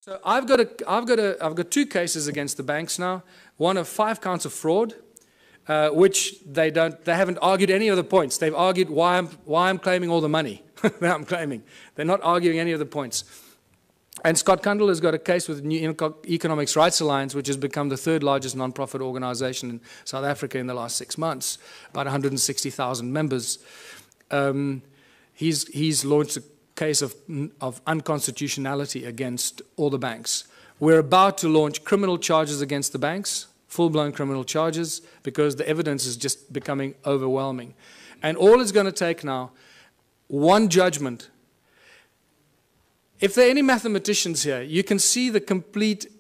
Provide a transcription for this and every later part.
So I've got 2 cases against the banks now. One of 5 counts of fraud, which they haven't argued any of the points. They've argued why I'm claiming all the money that I'm claiming. They're not arguing any of the points. And Scott Kundal has got a case with the New Economics Rights Alliance, which has become the 3rd largest non-profit organization in South Africa in the last 6 months, about 160,000 members. He's launched a case of unconstitutionality against all the banks. We're about to launch criminal charges against the banks, full-blown criminal charges, because the evidence is just becoming overwhelming. And all it's going to take now, one judgment. If there are any mathematicians here, you can see the complete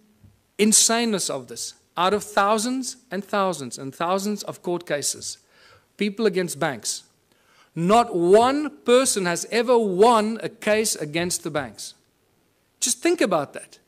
insaneness of this. Out of thousands and thousands and thousands of court cases, people against banks, not one person has ever won a case against the banks. Just think about that.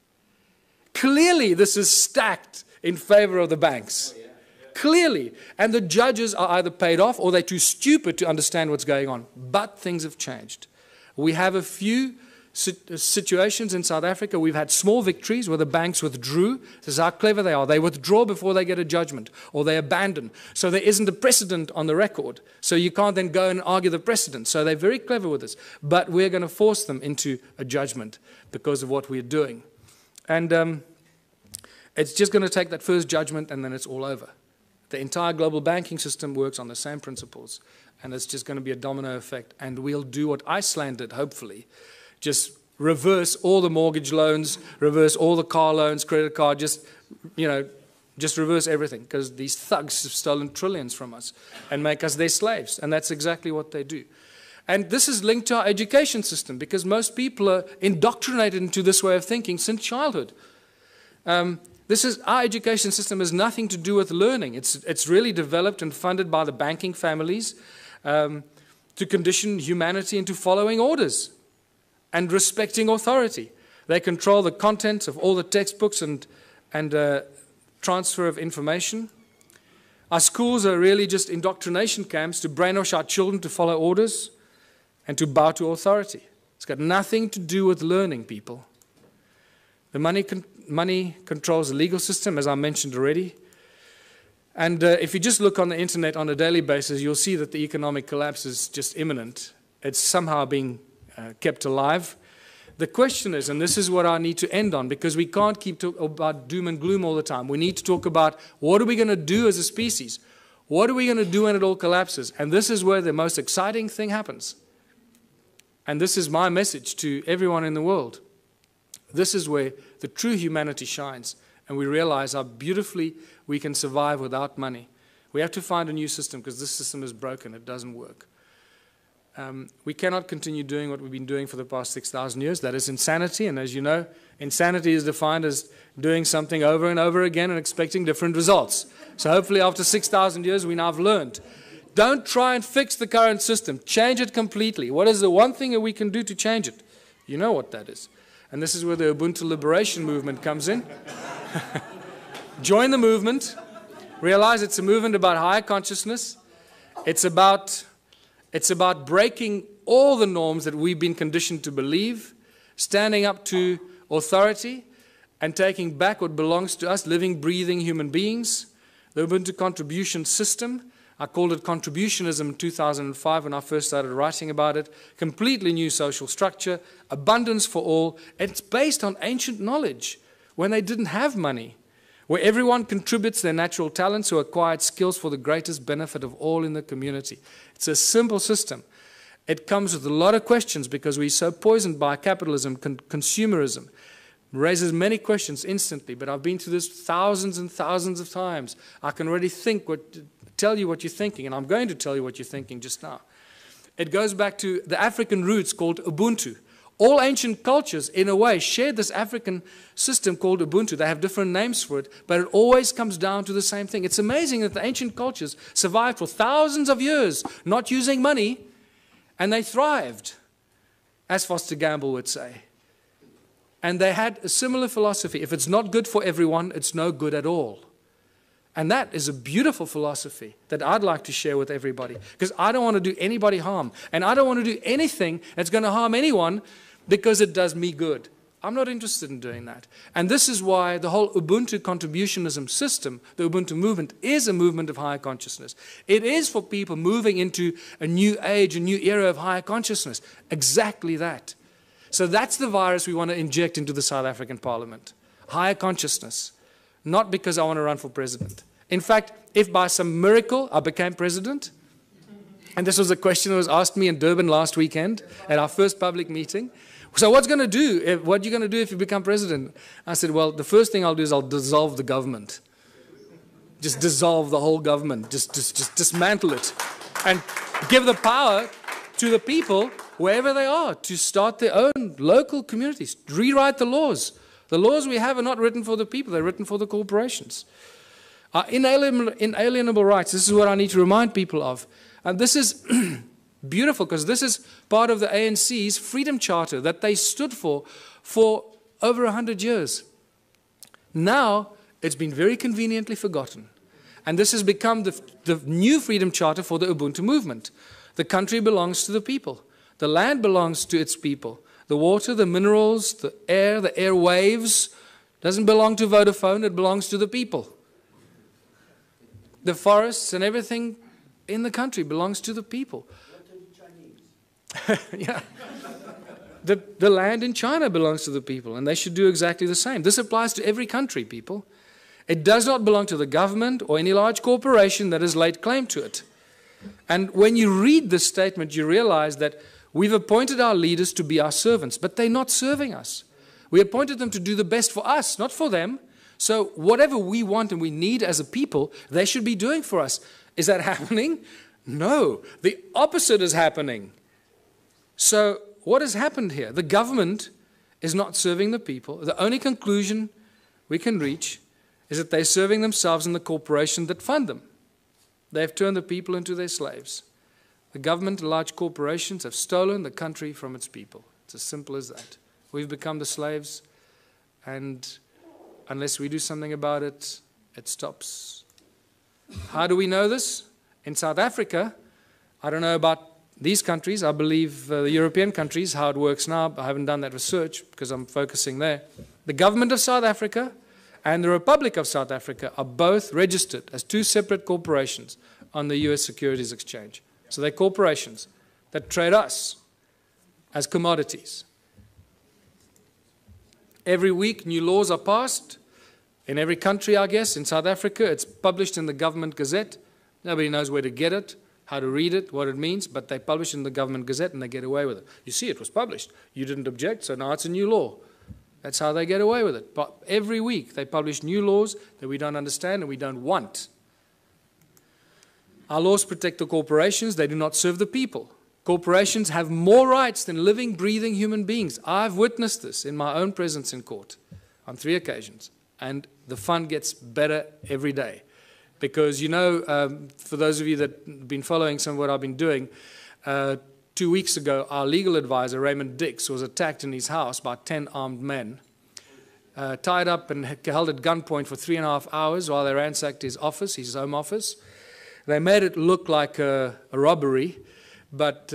Clearly, this is stacked in favor of the banks. Oh, yeah. Clearly. And the judges are either paid off or they're too stupid to understand what's going on. But things have changed. We have a few situations in South Africa. We've had small victories where the banks withdrew. This is how clever they are. They withdraw before they get a judgment, or they abandon. So there isn't a precedent on the record. So you can't then go and argue the precedent. So they're very clever with this. But we're going to force them into a judgment because of what we're doing. And it's just going to take that first judgment, and then it's all over. The entire global banking system works on the same principles, and it's just going to be a domino effect. And we'll do what Iceland did, hopefully. Just reverse all the mortgage loans, reverse all the car loans, credit card, just reverse everything, because these thugs have stolen trillions from us and make us their slaves, and that's exactly what they do. And this is linked to our education system, because most people are indoctrinated into this way of thinking since childhood. Our education system has nothing to do with learning. It's really developed and funded by the banking families to condition humanity into following orders and respecting authority. They control the contents of all the textbooks and transfer of information. Our schools are really just indoctrination camps to brainwash our children to follow orders and to bow to authority. It's got nothing to do with learning, people. The money controls the legal system, as I mentioned already. And if you just look on the internet on a daily basis, you'll see that the economic collapse is just imminent. It's somehow being kept alive. The question is, and this is what I need to end on, because we can't keep talking about doom and gloom all the time. We need to talk about what are we going to do as a species? What are we going to do when it all collapses? And this is where the most exciting thing happens. And this is my message to everyone in the world. This is where the true humanity shines, and we realize how beautifully we can survive without money. We have to find a new system, because this system is broken. It doesn't work. We cannot continue doing what we've been doing for the past 6,000 years. That is insanity, and as you know, insanity is defined as doing something over and over again and expecting different results. So hopefully after 6,000 years we now have learned. Don't try and fix the current system. Change it completely. What is the one thing that we can do to change it? You know what that is. And this is where the Ubuntu Liberation Movement comes in. Join the movement. Realize it's a movement about higher consciousness. It's about breaking all the norms that we've been conditioned to believe, standing up to authority, and taking back what belongs to us, living, breathing human beings. The Ubuntu contribution system, I called it contributionism in 2005 when I first started writing about it. Completely new social structure, abundance for all. It's based on ancient knowledge when they didn't have money, where everyone contributes their natural talents or acquired skills for the greatest benefit of all in the community. It's a simple system. It comes with a lot of questions because we're so poisoned by capitalism, consumerism. It raises many questions instantly, but I've been through this thousands and thousands of times. I can already tell you what you're thinking, and I'm going to tell you what you're thinking just now. It goes back to the African roots called Ubuntu. All ancient cultures, in a way, share this African system called Ubuntu. They have different names for it, but it always comes down to the same thing. It's amazing that the ancient cultures survived for thousands of years, not using money, and they thrived, as Foster Gamble would say. And they had a similar philosophy. If it's not good for everyone, it's no good at all. And that is a beautiful philosophy that I'd like to share with everybody, because I don't want to do anybody harm. And I don't want to do anything that's going to harm anyone because it does me good. I'm not interested in doing that. And this is why the whole Ubuntu contributionism system, the Ubuntu movement, is a movement of higher consciousness. It is for people moving into a new age, a new era of higher consciousness. Exactly that. So that's the virus we want to inject into the South African Parliament. Higher consciousness. Not because I want to run for president. In fact, if by some miracle I became president, and this was a question that was asked me in Durban last weekend at our first public meeting, so what are you going to do if you become president? I said, well, the first thing I'll do is I'll dissolve the government. Just dissolve the whole government. Just dismantle it. And give the power to the people, wherever they are, to start their own local communities. Rewrite the laws. The laws we have are not written for the people. They're written for the corporations. Our inalienable rights, this is what I need to remind people of. And this is beautiful because this is part of the ANC's Freedom Charter that they stood for over 100 years. Now, it's been very conveniently forgotten. And this has become the new Freedom Charter for the Ubuntu movement. The country belongs to the people. The land belongs to its people. The water, the minerals, the airwaves, doesn't belong to Vodafone, it belongs to the people. The forests and everything in the country belongs to the people. Yeah. The land in China belongs to the people, and they should do exactly the same. This applies to every country, people. It does not belong to the government or any large corporation that has laid claim to it. And when you read this statement, you realize that we've appointed our leaders to be our servants, but they're not serving us. We appointed them to do the best for us, not for them. So whatever we want and we need as a people, they should be doing for us. Is that happening? No. The opposite is happening. So what has happened here? The government is not serving the people. The only conclusion we can reach is that they're serving themselves and the corporation that fund them. They've turned the people into their slaves. The government and large corporations have stolen the country from its people. It's as simple as that. We've become the slaves, and unless we do something about it, it stops. How do we know this? In South Africa, I don't know about these countries. I believe the European countries, how it works now. I haven't done that research because I'm focusing there. The government of South Africa and the Republic of South Africa are both registered as two separate corporations on the US Securities Exchange. So they're corporations that trade us as commodities. Every week, new laws are passed. In every country, I guess. In South Africa, it's published in the government gazette. Nobody knows where to get it, how to read it, what it means, but they publish in the government gazette and they get away with it. You see, it was published. You didn't object, so now it's a new law. That's how they get away with it. But every week, they publish new laws that we don't understand and we don't want. Our laws protect the corporations. They do not serve the people. Corporations have more rights than living, breathing human beings. I've witnessed this in my own presence in court on 3 occasions. And the fun gets better every day. Because, you know, for those of you that have been following some of what I've been doing, 2 weeks ago, our legal advisor, Raymond Dix, was attacked in his house by 10 armed men, tied up and held at gunpoint for 3.5 hours while they ransacked his office, his home office. They made it look like a robbery, but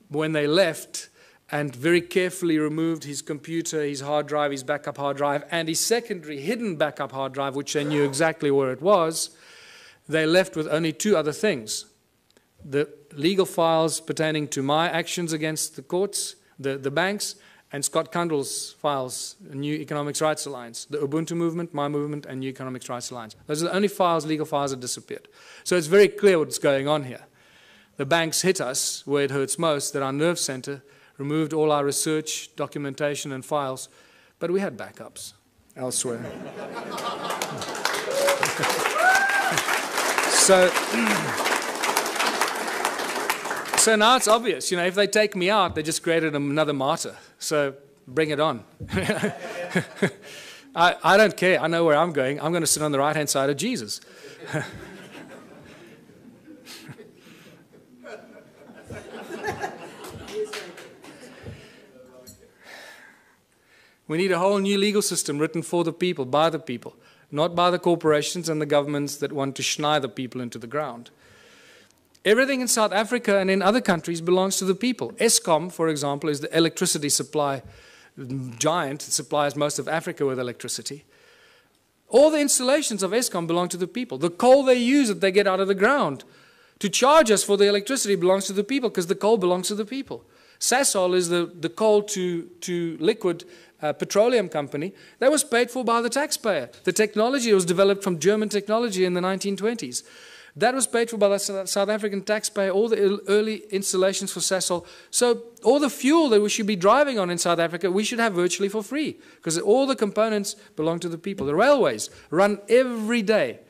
when they left and very carefully removed his computer, his hard drive, his backup hard drive, and his secondary hidden backup hard drive, which they knew exactly where it was, they left with only 2 other things. The legal files pertaining to my actions against the courts, the banks, and Scott Kundle's files, New Economics Rights Alliance, the Ubuntu Movement, my movement, and New Economics Rights Alliance. Those are the only files, legal files that disappeared. So it's very clear what's going on here. The banks hit us where it hurts most, that our nerve center removed all our research, documentation, and files, but we had backups elsewhere. So now it's obvious, you know, if they take me out, they just created another martyr. So bring it on. I don't care. I know where I'm going. I'm going to sit on the right-hand side of Jesus. We need a whole new legal system written for the people, by the people, not by the corporations and the governments that want to schneid the people into the ground. Everything in South Africa and in other countries belongs to the people. Eskom, for example, is the electricity supply giant, supplies most of Africa with electricity. All the installations of Eskom belong to the people. The coal they use that they get out of the ground to charge us for the electricity belongs to the people because the coal belongs to the people. Sasol is the coal to liquid petroleum company. That was paid for by the taxpayer. The technology was developed from German technology in the 1920s. That was paid for by the South African taxpayer, all the early installations for Sasol. So all the fuel that we should be driving on in South Africa, we should have virtually for free because all the components belong to the people. The railways run every day,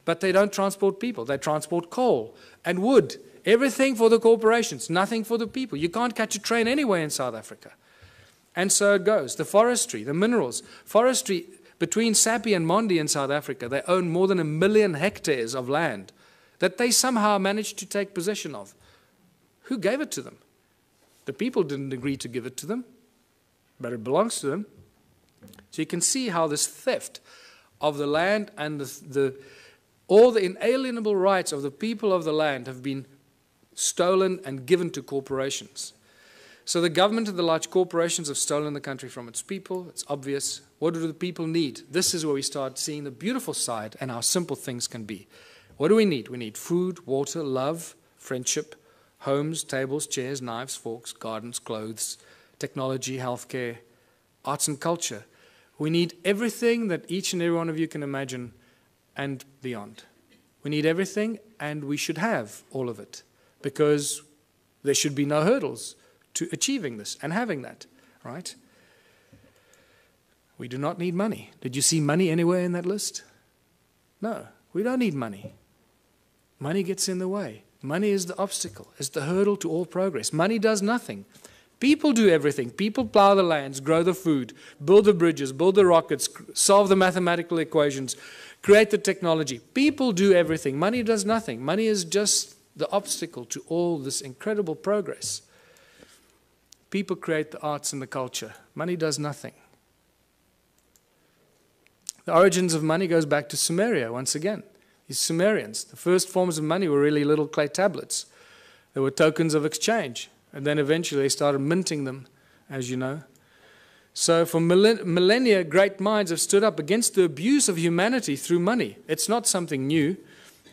but they don't transport people. They transport coal and wood. Everything for the corporations, nothing for the people. You can't catch a train anywhere in South Africa. And so it goes. The forestry, the minerals. Forestry, between Sappi and Mondi in South Africa, they own more than 1 million hectares of land that they somehow managed to take possession of. Who gave it to them? The people didn't agree to give it to them, but it belongs to them. So you can see how this theft of the land and all the inalienable rights of the people of the land have been stolen and given to corporations. So the government and the large corporations have stolen the country from its people. It's obvious. What do the people need? This is where we start seeing the beautiful side and how simple things can be. What do we need? We need food, water, love, friendship, homes, tables, chairs, knives, forks, gardens, clothes, technology, healthcare, arts and culture. We need everything that each and every one of you can imagine and beyond. We need everything, and we should have all of it because there should be no hurdles to achieving this and having that, right? We do not need money. Did you see money anywhere in that list? No, we don't need money. Money gets in the way. Money is the obstacle. It's the hurdle to all progress. Money does nothing. People do everything. People plow the lands, grow the food, build the bridges, build the rockets, solve the mathematical equations, create the technology. People do everything. Money does nothing. Money is just the obstacle to all this incredible progress. People create the arts and the culture. Money does nothing. The origins of money goes back to Sumeria once again. These Sumerians, the first forms of money were really little clay tablets. They were tokens of exchange. And then eventually they started minting them, as you know. So for millennia, great minds have stood up against the abuse of humanity through money. It's not something new.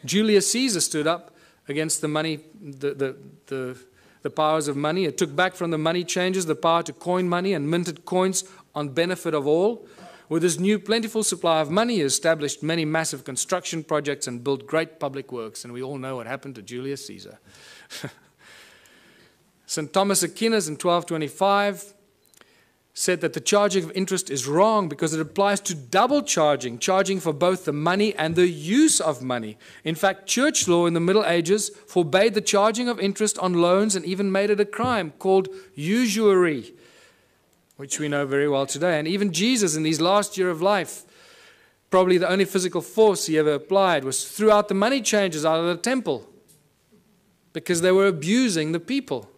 Julius Caesar stood up against the money, the powers of money. It took back from the money changers the power to coin money and minted coins on benefit of all. With this new plentiful supply of money, he established many massive construction projects and built great public works. And we all know what happened to Julius Caesar. St. Thomas Aquinas in 1225 said that the charging of interest is wrong because it applies to double charging, charging for both the money and the use of money. In fact, church law in the Middle Ages forbade the charging of interest on loans and even made it a crime called usury, which we know very well today. And even Jesus in his last year of life, probably the only physical force he ever applied was threw out the money changers out of the temple because they were abusing the people.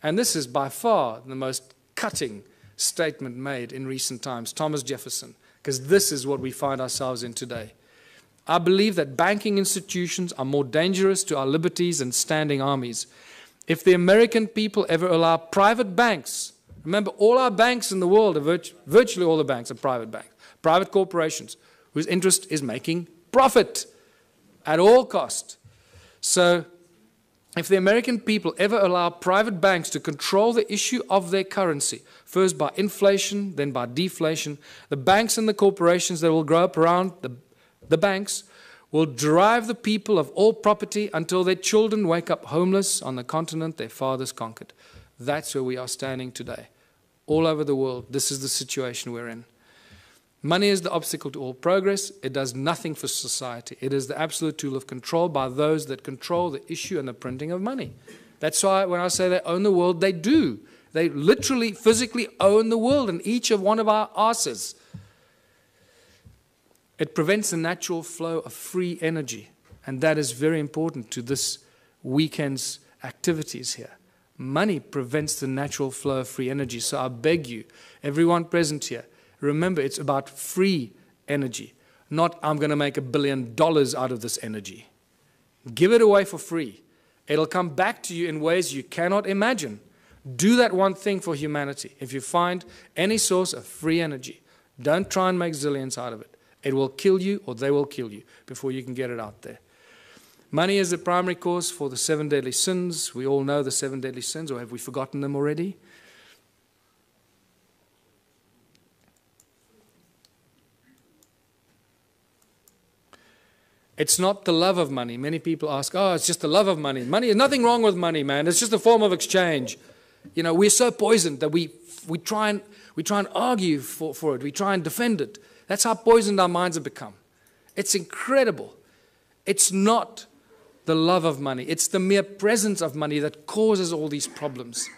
And this is by far the most cutting statement made in recent times, Thomas Jefferson, because this is what we find ourselves in today. I believe that banking institutions are more dangerous to our liberties than standing armies. If the American people ever allow private banks, remember all our banks in the world, virtually all the banks are private banks, private corporations, whose interest is making profit at all cost. So if the American people ever allow private banks to control the issue of their currency, first by inflation, then by deflation, the banks and the corporations that will grow up around the banks will drive the people of all property until their children wake up homeless on the continent their fathers conquered. That's where we are standing today. All over the world, this is the situation we're in. Money is the obstacle to all progress. It does nothing for society. It is the absolute tool of control by those that control the issue and the printing of money. That's why when I say they own the world, they do. They literally, physically own the world and each of one of our asses. It prevents the natural flow of free energy. And that is very important to this weekend's activities here. Money prevents the natural flow of free energy. So I beg you, everyone present here, remember, it's about free energy, not I'm going to make $1 billion out of this energy. Give it away for free. It'll come back to you in ways you cannot imagine. Do that one thing for humanity. If you find any source of free energy, don't try and make zillions out of it. It will kill you, or they will kill you before you can get it out there. Money is the primary cause for the 7 deadly sins. We all know the 7 deadly sins, or have we forgotten them already? It's not the love of money. Many people ask, oh, it's just the love of money. Money, there's nothing wrong with money, man. It's just a form of exchange. You know, we're so poisoned that we try and argue for it. We try and defend it. That's how poisoned our minds have become. It's incredible. It's not the love of money. It's the mere presence of money that causes all these problems.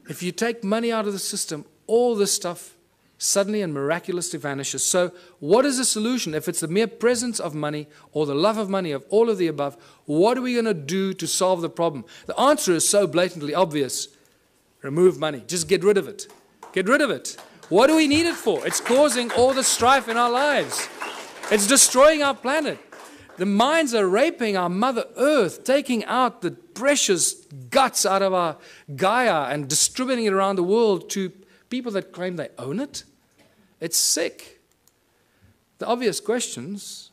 If you take money out of the system, all this stuff suddenly and miraculously vanishes. So what is the solution? If it's the mere presence of money or the love of money, of all of the above, what are we going to do to solve the problem? The answer is so blatantly obvious. Remove money. Just get rid of it. Get rid of it. What do we need it for? It's causing all the strife in our lives. It's destroying our planet. The mines are raping our Mother Earth, taking out the precious guts out of our Gaia and distributing it around the world to people that claim they own it. It's sick. The obvious questions,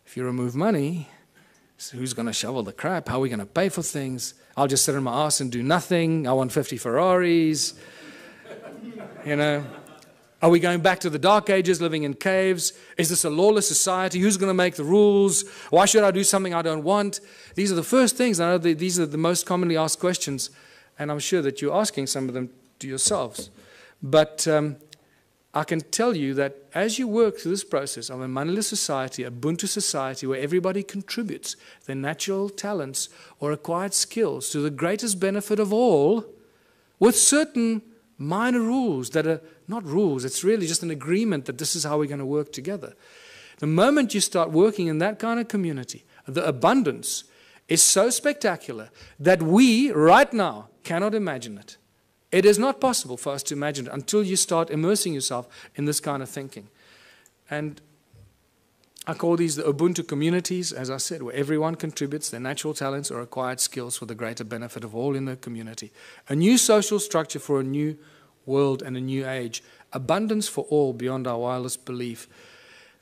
if you remove money, so who's going to shovel the crap? How are we going to pay for things? I'll just sit on my ass and do nothing. I want 50 Ferraris. You know, are we going back to the dark ages, living in caves? Is this a lawless society? Who's going to make the rules? Why should I do something I don't want? These are the first things. I know these are the most commonly asked questions, and I'm sure that you're asking some of them to yourselves. But I can tell you that as you work through this process of a moneyless society, a Ubuntu society, where everybody contributes their natural talents or acquired skills to the greatest benefit of all, with certain minor rules that are not rules, it's really just an agreement that this is how we're going to work together. The moment you start working in that kind of community, the abundance is so spectacular that we, right now, cannot imagine it. It is not possible for us to imagine it until you start immersing yourself in this kind of thinking. And I call these the Ubuntu communities, as I said, where everyone contributes their natural talents or acquired skills for the greater benefit of all in the community. A new social structure for a new world and a new age. Abundance for all beyond our wildest belief.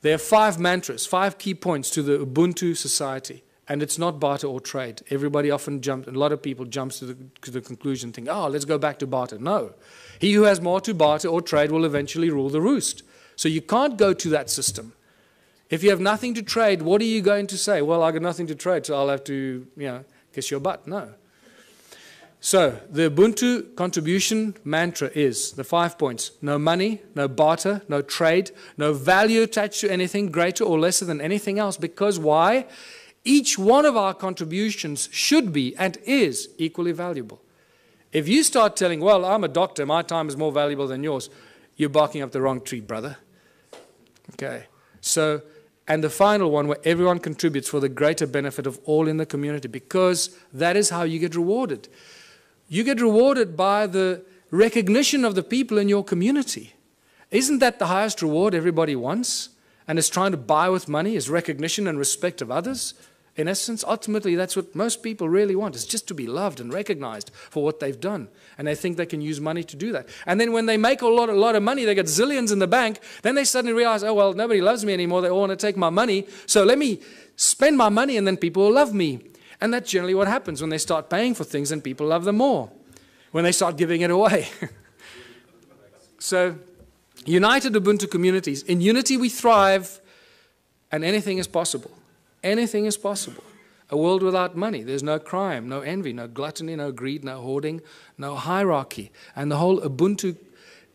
There are 5 mantras, 5 key points to the Ubuntu society. And it's not barter or trade. Everybody often jumps, and a lot of people jump to the conclusion, think, oh, let's go back to barter. No. He who has more to barter or trade will eventually rule the roost. So you can't go to that system. If you have nothing to trade, what are you going to say? Well, I got nothing to trade, so I'll have to, kiss your butt. No. So the Ubuntu contribution mantra is the 5 points. No money, no barter, no trade, no value attached to anything greater or lesser than anything else. Because why? Each one of our contributions should be and is equally valuable. If you start telling, well, I'm a doctor, my time is more valuable than yours, you're barking up the wrong tree, brother. Okay. So, and the final one, where everyone contributes for the greater benefit of all in the community, because that is how you get rewarded. You get rewarded by the recognition of the people in your community. Isn't that the highest reward everybody wants? And is trying to buy with money, is recognition and respect of others? In essence, ultimately, that's what most people really want, is just to be loved and recognized for what they've done. And they think they can use money to do that. And then when they make a lot of money, they get zillions in the bank, then they suddenly realize, oh, well, nobody loves me anymore. They all want to take my money. So let me spend my money and then people will love me. And that's generally what happens when they start paying for things and people love them more, when they start giving it away. So, united Ubuntu communities. In unity we thrive, and anything is possible. Anything is possible. A world without money. There's no crime, no envy, no gluttony, no greed, no hoarding, no hierarchy. And the whole Ubuntu,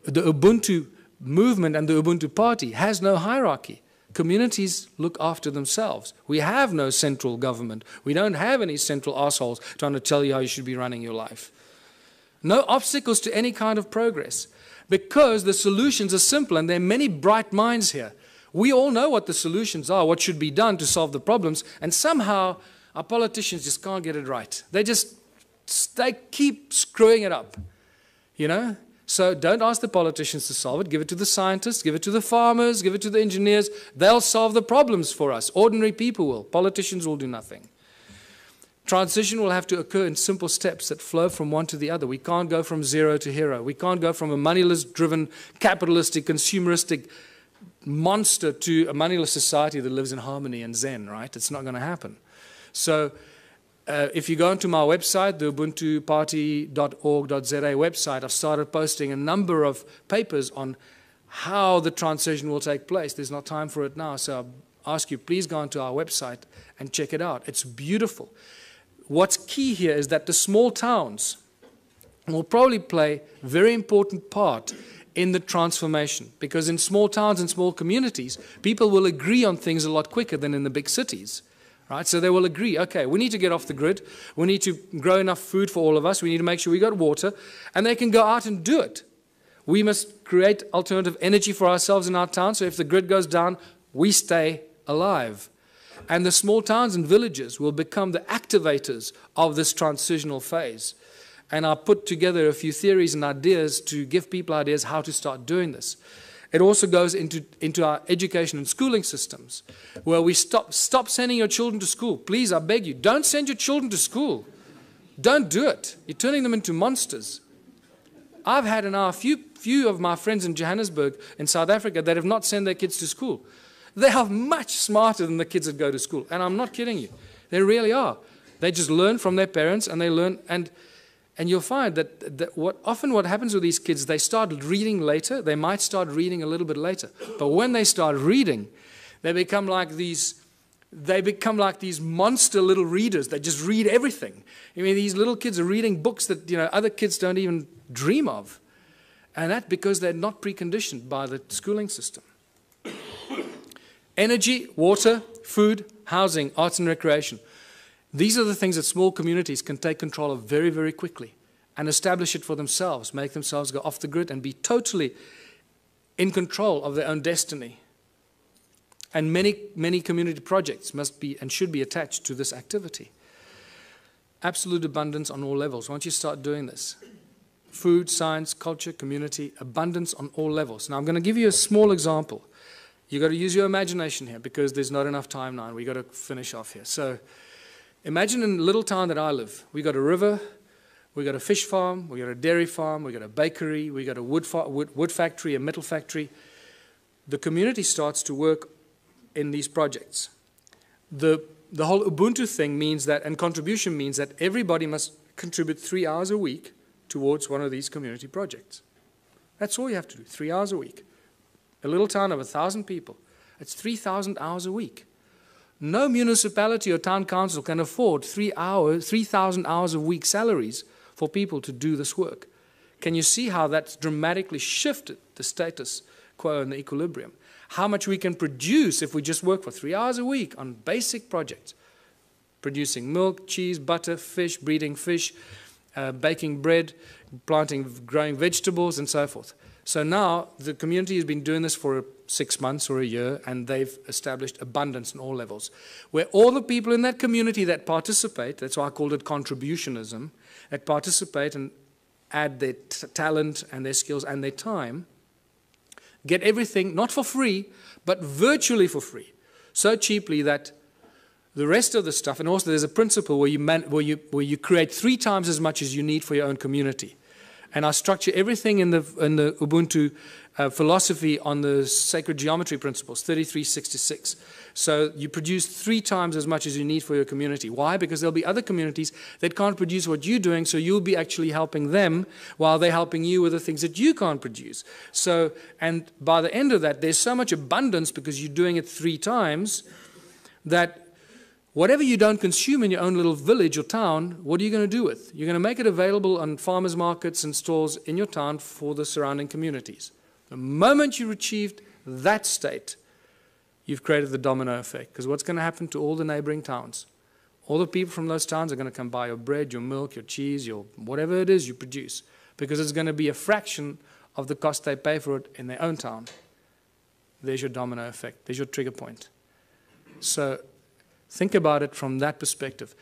the Ubuntu movement and the Ubuntu party has no hierarchy. Communities look after themselves. We have no central government. We don't have any central assholes trying to tell you how you should be running your life. No obstacles to any kind of progress. Because the solutions are simple, and there are many bright minds here. We all know what the solutions are, what should be done to solve the problems, and somehow our politicians just can't get it right. They keep screwing it up, So don't ask the politicians to solve it. Give it to the scientists, give it to the farmers, give it to the engineers. They'll solve the problems for us. Ordinary people will. Politicians will do nothing. Transition will have to occur in simple steps that flow from one to the other. We can't go from zero to hero. We can't go from a moneyless-driven, capitalistic, consumeristic monster to a moneyless society that lives in harmony and zen, right? It's not going to happen. So if you go onto my website, the ubuntuparty.org.za website, I've started posting a number of papers on how the transition will take place. There's not time for it now, so I ask you, please go onto our website and check it out. It's beautiful. What's key here is that the small towns will probably play a very important part in the transformation, because in small towns and small communities, people will agree on things a lot quicker than in the big cities. Right? So they will agree, okay, we need to get off the grid, we need to grow enough food for all of us, we need to make sure we got water, and they can go out and do it. We must create alternative energy for ourselves in our town, so if the grid goes down, we stay alive. And the small towns and villages will become the activators of this transitional phase. And I put together a few theories and ideas to give people ideas how to start doing this. It also goes into our education and schooling systems, where we stop sending your children to school. Please, I beg you, don't send your children to school. Don't do it. You're turning them into monsters. I've had a few of my friends in Johannesburg, in South Africa, that have not sent their kids to school. They are much smarter than the kids that go to school. And I'm not kidding you. They really are. They just learn from their parents, and they learn. And you'll find that often what happens with these kids, they start reading later. They might start reading a little bit later. But when they start reading, they become like these monster little readers. They just read everything. I mean, these little kids are reading books that other kids don't even dream of. And that's because they're not preconditioned by the schooling system. Energy, water, food, housing, arts and recreation. These are the things that small communities can take control of very, very quickly and establish it for themselves, make themselves go off the grid and be totally in control of their own destiny. And many community projects must be and should be attached to this activity. Absolute abundance on all levels. Once you start doing this, food, science, culture, community, abundance on all levels. Now I'm going to give you a small example. You've got to use your imagination here because there's not enough time now. We've got to finish off here. So imagine in a little town that I live. We got a river, we got a fish farm, we got a dairy farm, we got a bakery, we got a wood factory, a metal factory. The community starts to work in these projects. The whole Ubuntu thing means that, and contribution means that everybody must contribute 3 hours a week towards one of these community projects. That's all you have to do, 3 hours a week. A little town of 1,000 people, it's 3,000 hours a week. No municipality or town council can afford 3,000 hours a week salaries for people to do this work. Can you see how that's dramatically shifted the status quo and the equilibrium? How much we can produce if we just work for 3 hours a week on basic projects. Producing milk, cheese, butter, fish, breeding fish, baking bread, growing vegetables, and so forth. So now the community has been doing this for 6 months or a year, and they've established abundance on all levels, where all the people in that community that participate, that's why I called it contributionism, that participate and add their talent and their skills and their time, get everything, not for free, but virtually for free, so cheaply that the rest of the stuff, and also there's a principle where you create 3 times as much as you need for your own community. And I structure everything in the Ubuntu philosophy on the sacred geometry principles, 3366. So you produce 3 times as much as you need for your community. Why? Because there'll be other communities that can't produce what you're doing, so you'll be actually helping them while they're helping you with the things that you can't produce. So, and by the end of that, there's so much abundance because you're doing it 3 times that whatever you don't consume in your own little village or town, what are you going to do with? You're going to make it available on farmers markets and stores in your town for the surrounding communities. The moment you achieved that state, you've created the domino effect. Because what's going to happen to all the neighboring towns? All the people from those towns are going to come buy your bread, your milk, your cheese, your whatever it is you produce. Because it's going to be a fraction of the cost they pay for it in their own town. There's your domino effect. There's your trigger point. So think about it from that perspective.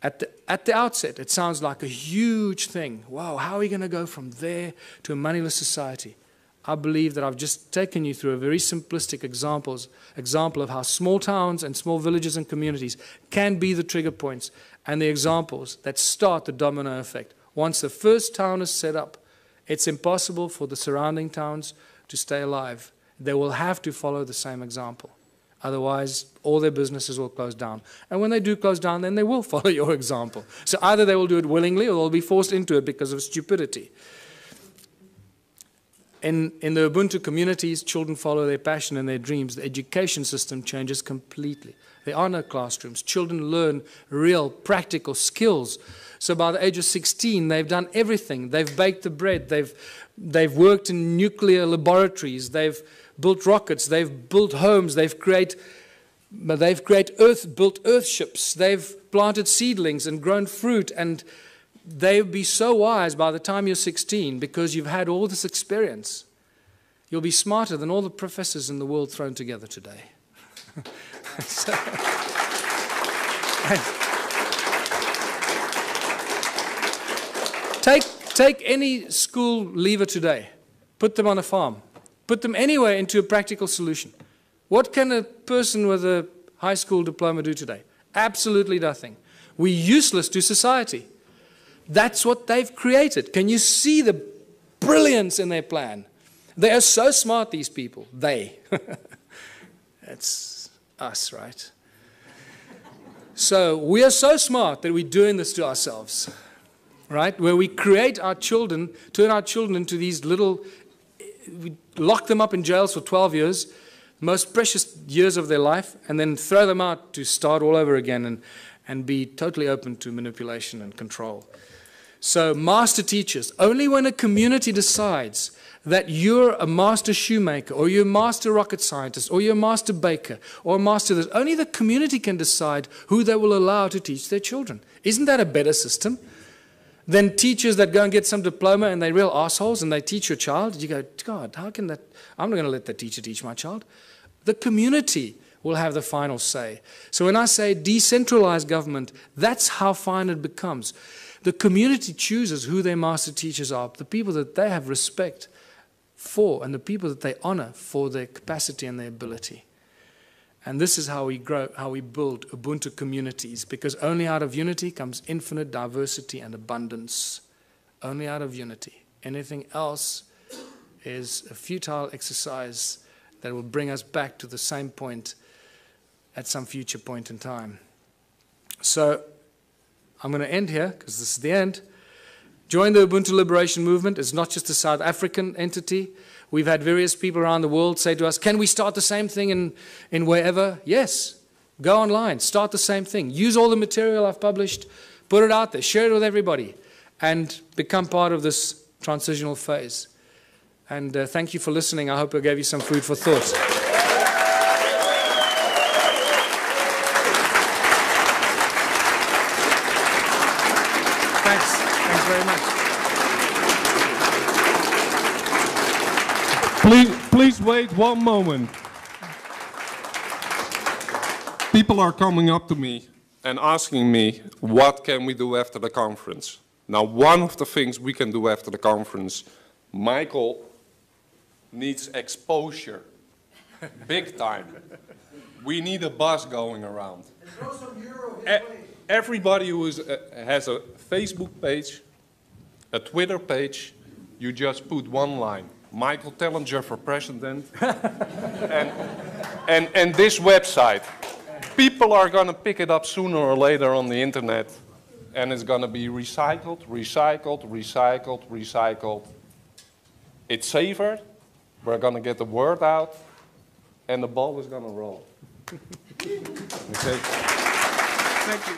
At the outset, it sounds like a huge thing. Wow, how are we going to go from there to a moneyless society? I believe that I've just taken you through a very simplistic example of how small towns and small villages and communities can be the trigger points and the examples that start the domino effect. Once the first town is set up, it's impossible for the surrounding towns to stay alive. They will have to follow the same example. Otherwise, all their businesses will close down. And when they do close down, then they will follow your example. So either they will do it willingly or they'll be forced into it because of stupidity. In the Ubuntu communities, children follow their passion and their dreams. The education system changes completely. There are no classrooms. Children learn real, practical skills. So by the age of 16, they've done everything. They've baked the bread. They've worked in nuclear laboratories. They've built rockets. They've built homes. They've built earthships. They've planted seedlings and grown fruit. And they'll be so wise by the time you're 16 because you've had all this experience. You'll be smarter than all the professors in the world thrown together today. So, take any school leaver today, put them on a farm, put them anywhere into a practical solution. What can a person with a high school diploma do today? Absolutely nothing. We're useless to society. That's what they've created. Can you see the brilliance in their plan? They are so smart, these people. They. That's us, right? So we are so smart that we're doing this to ourselves, right? Where we create our children, turn our children into these little, we lock them up in jails for 12 years, most precious years of their life, and then throw them out to start all over again and be totally open to manipulation and control. So master teachers, only when a community decides that you're a master shoemaker or you're a master rocket scientist or you're a master baker or a master this, only the community can decide who they will allow to teach their children. Isn't that a better system than teachers that go and get some diploma and they're real assholes and they teach your child? You go, God, how can that? I'm not going to let the teacher teach my child. The community will have the final say. So when I say decentralized government, that's how fine it becomes. The community chooses who their master teachers are, the people that they have respect for, and the people that they honor for their capacity and their ability. And this is how we grow, how we build Ubuntu communities, because only out of unity comes infinite diversity and abundance. Only out of unity. Anything else is a futile exercise that will bring us back to the same point at some future point in time. So I'm going to end here, because this is the end. Join the Ubuntu Liberation Movement. It's not just a South African entity. We've had various people around the world say to us, can we start the same thing in wherever? Yes. Go online. Start the same thing. Use all the material I've published. Put it out there. Share it with everybody. And become part of this transitional phase. And thank you for listening. I hope I gave you some food for thought. Thanks very much. Please wait one moment. People are coming up to me and asking me, what can we do after the conference? Now, one of the things we can do after the conference, Michael needs exposure, big time. We need a bus going around. Everybody who has a Facebook page, a Twitter page, you just put one line, Michael Tellinger for president, and this website. People are going to pick it up sooner or later on the internet, and it's going to be recycled, recycled, recycled, recycled. It's safer, we're going to get the word out, and the ball is going to roll. Okay. Thank you.